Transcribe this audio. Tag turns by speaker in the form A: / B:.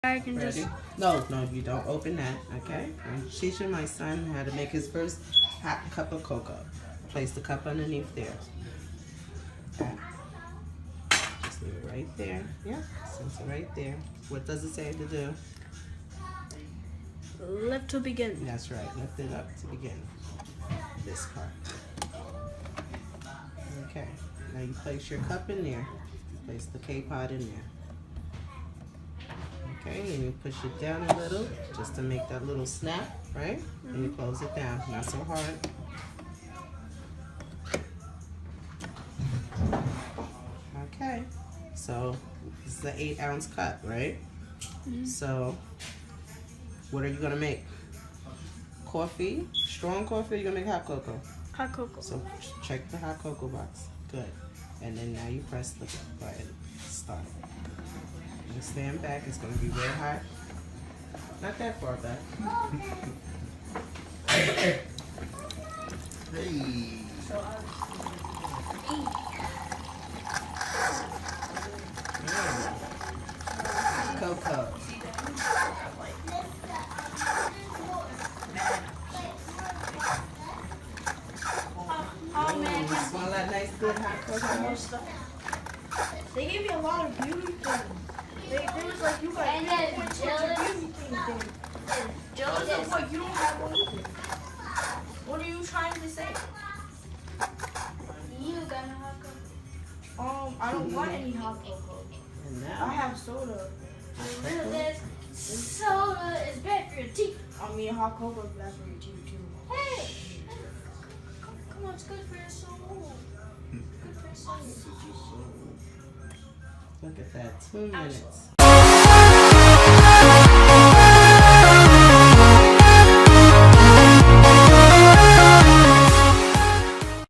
A: I can
B: Ready?
A: just...
B: No, you don't open that, okay? I'm teaching my son how to make his first hot cup of cocoa. Place the cup underneath there. Okay. Just leave it right there. Yeah, since it's right there. What does it say to do?
A: Lift to begin.
B: That's right, lift it up to begin. This part. Okay, now you place your cup in there. Place the K-Pod in there. Okay, and you push it down a little just to make that little snap, right? And you close it down, not so hard. Okay, so this is an 8-ounce cup, right? So what are you gonna make? Coffee, strong coffee, or you're gonna make hot cocoa?
A: Hot cocoa.
B: So check the hot cocoa box. Good. And then now you press the button. Start. And stand back. It's going to be real hot. Not that far back.
C: Hey.
B: Cocoa. Smell that nice, good hot cocoa?
D: They gave me a lot of beauty things. They was like, you got
E: And then
D: beauty
E: jealous.
D: thing. Jealous of what? You don't have one either. What are you trying to say?
E: You got no hot cocoa.
D: I don't want any hot cocoa.
B: And
D: I
B: now,
D: have soda.
E: This soda is bad for your teeth.
D: I mean, hot cocoa is bad for your teeth too.
E: Hey! Come on, it's good for your soul. Good for your soul.
B: look at that. 2 minutes.